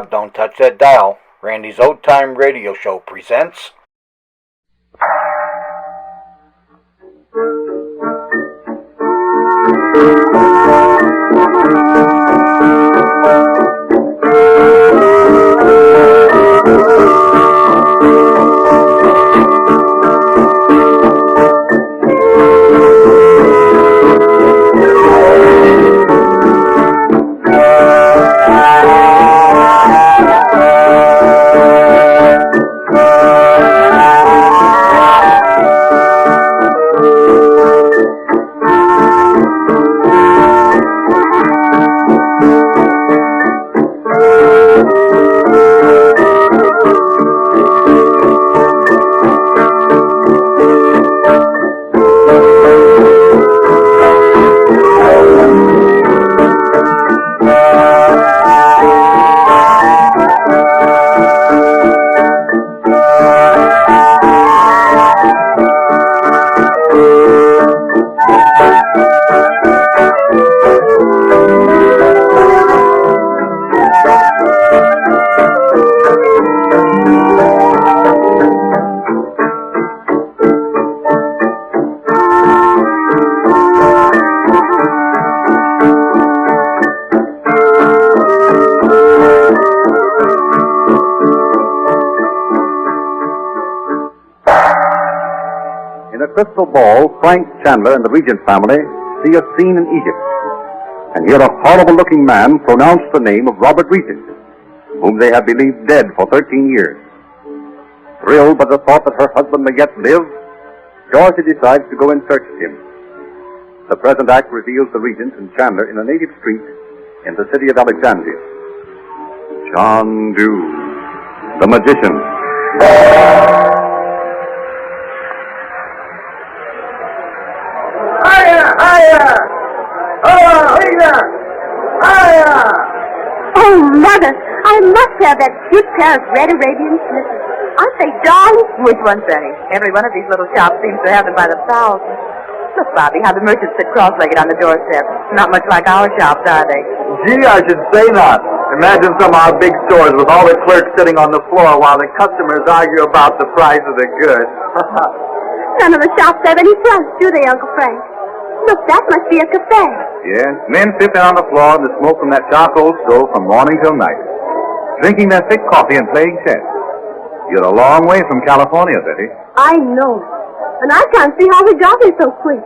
Don't touch that dial. Randy's Old Time Radio Show presents... Crystal ball, Frank, Chandler, and the Regent family see a scene in Egypt and hear a horrible-looking man pronounce the name of Robert Regent, whom they have believed dead for 13 years. Thrilled by the thought that her husband may yet live, Dorothy decides to go in search of him. The present act reveals the Regent and Chandler in a native street in the city of Alexandria. Chandu, the magician. Oh, Mother, I must have that cute pair of red Arabian slippers. Aren't they darling? Which ones, Betty? Every one of these little shops seems to have them by the thousands. Look, Bobby, how the merchants sit cross-legged on the doorstep. Not much like our shops, are they? Gee, I should say not. Imagine some of our big stores with all the clerks sitting on the floor while the customers argue about the price of the goods. None of the shops have any fronts, do they, Uncle Frank? Look, that must be a cafe. Yes, men sit down on the floor in the smoke from that charcoal stove from morning till night, drinking their thick coffee and playing chess. You're a long way from California, Betty. I know. And I can't see how we got here so quick.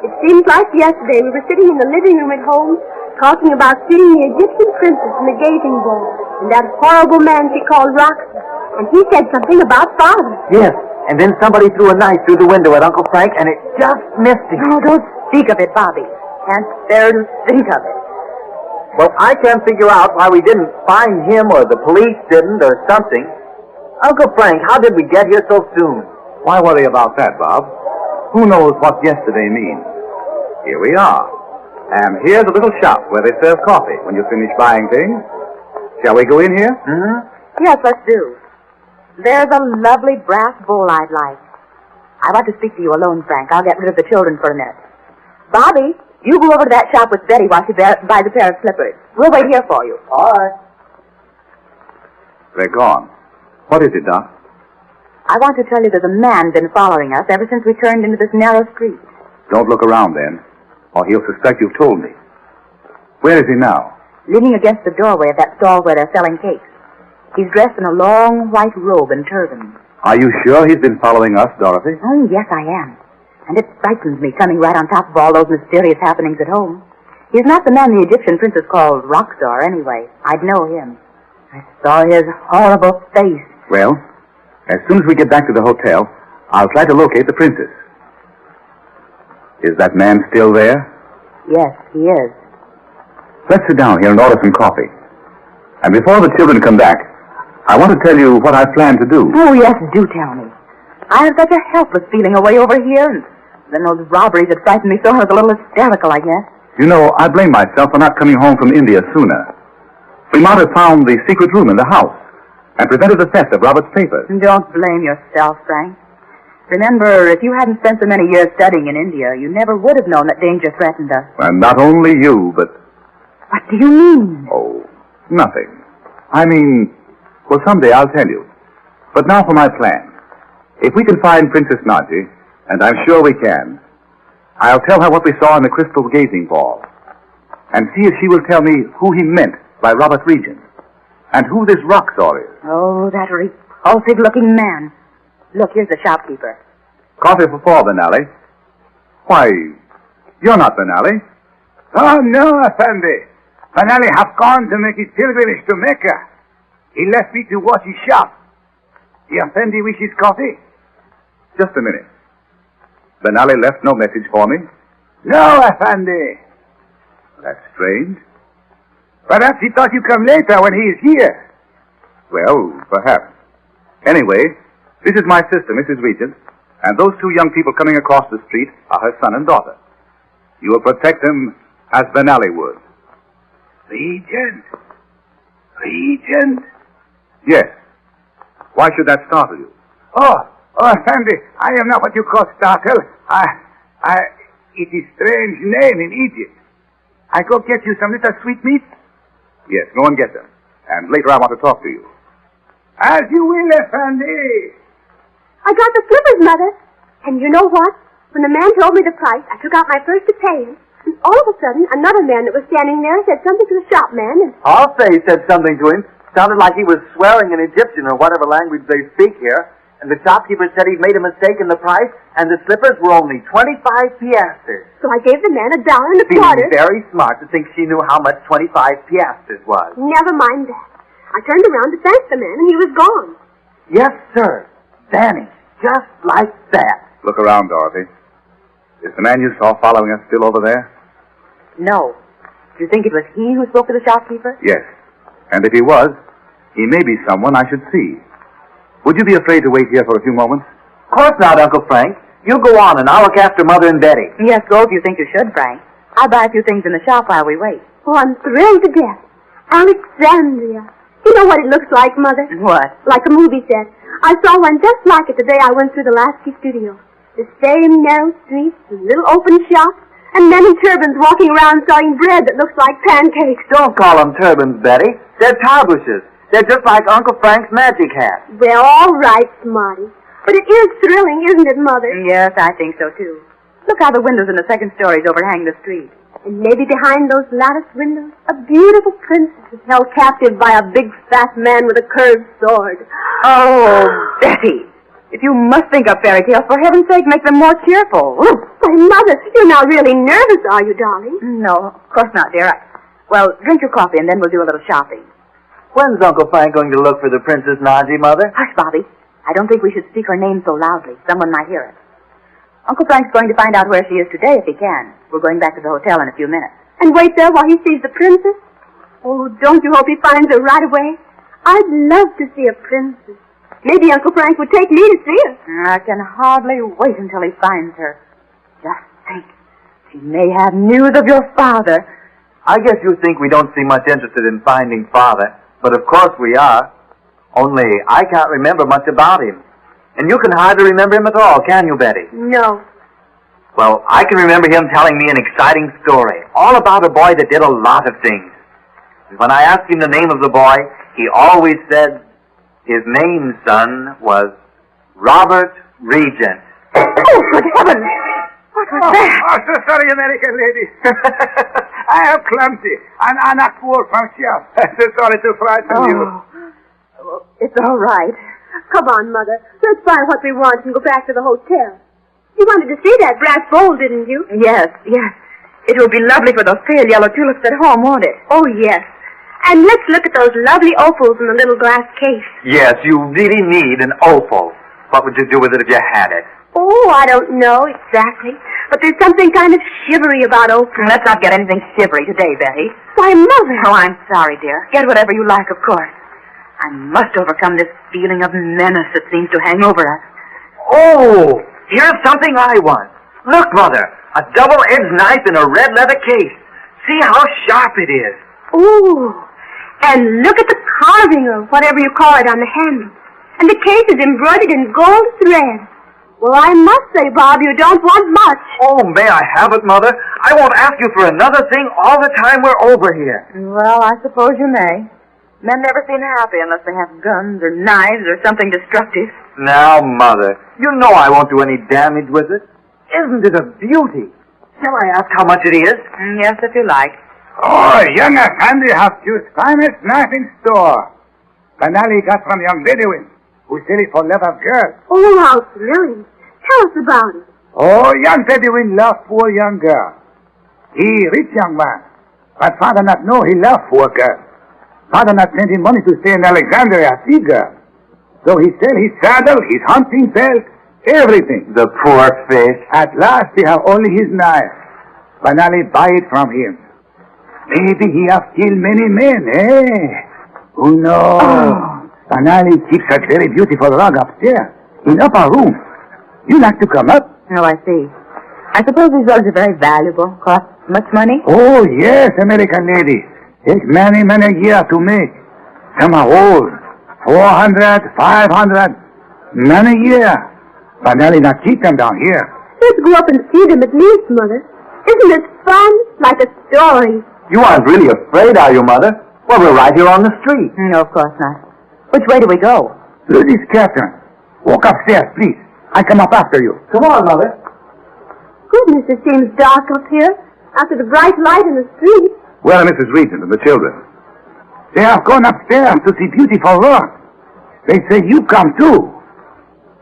It seems like yesterday we were sitting in the living room at home talking about seeing the Egyptian princess in the gazing ball and that horrible man she called Roxy. And he said something about father. Yes, and then somebody threw a knife through the window at Uncle Frank and it just missed him. Oh, don't speak of it, Bobby. Can't bear to think of it. Well, I can't figure out why we didn't find him or the police didn't or something. Uncle Frank, how did we get here so soon? Why worry about that, Bob? Who knows what yesterday means? Here we are. And here's a little shop where they serve coffee when you finish buying things. Shall we go in here? Mm-hmm. Yes, let's do. There's a lovely brass bowl I'd like. I want to speak to you alone, Frank. I'll get rid of the children for a minute. Bobby, you go over to that shop with Betty while she buys a pair of slippers. We'll wait here for you. All right. They're gone. What is it, Doc? I want to tell you there's a man been following us ever since we turned into this narrow street. Don't look around then, or he'll suspect you've told me. Where is he now? Leaning against the doorway of that stall where they're selling cakes. He's dressed in a long white robe and turban. Are you sure he's been following us, Dorothy? Oh, yes, I am. And it frightens me coming right on top of all those mysterious happenings at home. He's not the man the Egyptian princess called Roxar, anyway. I'd know him. I saw his horrible face. Well, as soon as we get back to the hotel, I'll try to locate the princess. Is that man still there? Yes, he is. Let's sit down here and order some coffee. And before the children come back, I want to tell you what I plan to do. Oh, yes, do tell me. I have such a helpless feeling away over here, and then those robberies that frightened me so I was a little hysterical, I guess. You know, I blame myself for not coming home from India sooner. We might have found the secret room in the house and prevented the theft of Robert's papers. Don't blame yourself, Frank. Remember, if you hadn't spent so many years studying in India, you never would have known that danger threatened us. And not only you, but... What do you mean? Oh, nothing. Well, someday I'll tell you. But now for my plan. If we can find Princess Naji, and I'm sure we can, I'll tell her what we saw in the crystal gazing ball, and see if she will tell me who he meant by Robert Regent, and who this rock saw is. Oh, that repulsive-looking man. Look, here's the shopkeeper. Coffee for four, Benally. Why, you're not Benally. Oh, no, Effendi. Benally have gone to make his pilgrimage to Mecca. He left me to watch his shop. The Effendi wishes coffee? Just a minute. Benally left no message for me? No, Effendi. That's strange. Perhaps he thought you come later when he is here. Well, perhaps. Anyway, this is my sister, Mrs. Regent, and those two young people coming across the street are her son and daughter. You will protect them as Benally would. Regent? Regent? Yes. Why should that startle you? Oh, Effendi, I am not what you call startled. It is strange name in Egypt. I go get you some little sweetmeat? Yes, go and get them. And later I want to talk to you. As you will, Effendi. I got the slippers, Mother. And you know what? When the man told me the price, I took out my purse to pay him. And all of a sudden, another man that was standing there said something to the shopman, and... I'll say he said something to him. Sounded like he was swearing in Egyptian or whatever language they speak here. And the shopkeeper said he'd made a mistake in the price, and the slippers were only 25 piastres. So I gave the man $1.25. Being very smart to think she knew how much 25 piastres was. Never mind that. I turned around to thank the man, and he was gone. Yes, sir. Vanished. Just like that. Look around, Dorothy. Is the man you saw following us still over there? No. Do you think it was he who spoke to the shopkeeper? Yes. And if he was, he may be someone I should see. Would you be afraid to wait here for a few moments? Of course not, Uncle Frank. You go on, and I'll look after Mother and Betty. Yes, go if you think you should, Frank. I'll buy a few things in the shop while we wait. Oh, I'm thrilled to death. Alexandria. You know what it looks like, Mother? What? Like a movie set. I saw one just like it the day I went through the Lasky studio. The same narrow streets, and little open shops, and men in turbans walking around selling bread that looks like pancakes. Don't call them turbans, Betty. They're tarbushes. They're just like Uncle Frank's magic hat. They're all right, Smarty. But it is thrilling, isn't it, Mother? Yes, I think so, too. Look how the windows in the second stories overhang the street. And maybe behind those lattice windows, a beautiful princess is held captive by a big, fat man with a curved sword. Oh, Betty. If you must think up fairy tales, for heaven's sake, make them more cheerful. Why, Mother, you're not really nervous, are you, darling? No, of course not, dear. Well, drink your coffee, and then we'll do a little shopping. When's Uncle Frank going to look for the Princess Naji, Mother? Hush, Bobby. I don't think we should speak her name so loudly. Someone might hear us. Uncle Frank's going to find out where she is today if he can. We're going back to the hotel in a few minutes. And wait there while he sees the princess? Oh, don't you hope he finds her right away? I'd love to see a princess. Maybe Uncle Frank would take me to see her. I can hardly wait until he finds her. Just think. She may have news of your father. I guess you think we don't seem much interested in finding Father, but of course we are. Only I can't remember much about him. And you can hardly remember him at all, can you, Betty? No. Well, I can remember him telling me an exciting story, all about a boy that did a lot of things. And when I asked him the name of the boy, he always said his name, son, was Robert Regent. Oh, good heavens! What was that? Oh, so sorry, American lady. I am clumsy, and I'm not poor from shop. So sorry to frighten you. It's all right. Come on, Mother. Let's buy what we want and go back to the hotel. You wanted to see that brass bowl, didn't you? Yes, yes. It will be lovely for those pale yellow tulips at home, won't it? Oh, yes. And let's look at those lovely opals in the little glass case. Yes, you really need an opal. What would you do with it if you had it? Oh, I don't know exactly. But there's something kind of shivery about opals. Let's not get anything shivery today, Betty. Why, Mother. Oh, I'm sorry, dear. Get whatever you like, of course. I must overcome this feeling of menace that seems to hang over us. Oh, here's something I want. Look, Mother, a double-edged knife in a red leather case. See how sharp it is. Ooh. And look at the carving or whatever you call it on the handle. And the case is embroidered in gold thread. Well, I must say, Bob, you don't want much. Oh, may I have it, Mother? I won't ask you for another thing all the time we're over here. Well, I suppose you may. Men never seem happy unless they have guns or knives or something destructive. Now, Mother, you know I won't do any damage with it. Isn't it a beauty? Shall I ask how much it is? Yes, if you like. Oh, young Effendi have choose finest knife in store. Finally got from young Bedouin, who sell it for love of girl. Oh, how thrilling. Tell us about it. Oh, young Bedouin love poor young girl. He rich young man, but father not know he love poor girl. Father not send him money to stay in Alexandria, see girl. So he sell his saddle, his hunting belt, everything. The poor fish. At last he have only his knife. Finally buy it from him. Maybe he have killed many men, eh? Who knows? Finally keeps such very beautiful rug upstairs, in upper room. You like to come up? Oh, I see. I suppose these rugs are very valuable. Cost much money? Oh, yes, American lady. Take many, many years to make. Some are old. 400, 500. Many years. Finally not keep them down here. Let's go up and see them at least, Mother. Isn't it fun? Like a story. You aren't really afraid, are you, Mother? Well, we're right here on the street. No, of course not. Which way do we go? Through this curtain. Walk upstairs, please. I come up after you. Come on, Mother. Goodness, it seems dark up here after the bright light in the street. Where are Mrs. Regent and the children? They have gone upstairs to see beautiful rock. They say you come too.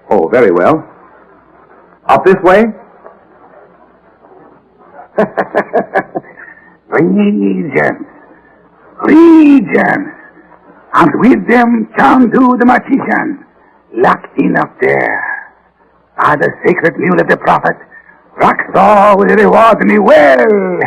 Oh, very well. Up this way? Regents. Regents. And with them, Chandu the magician, locked in up there. Ah, the sacred mule of the prophet. Rockstar will reward me well.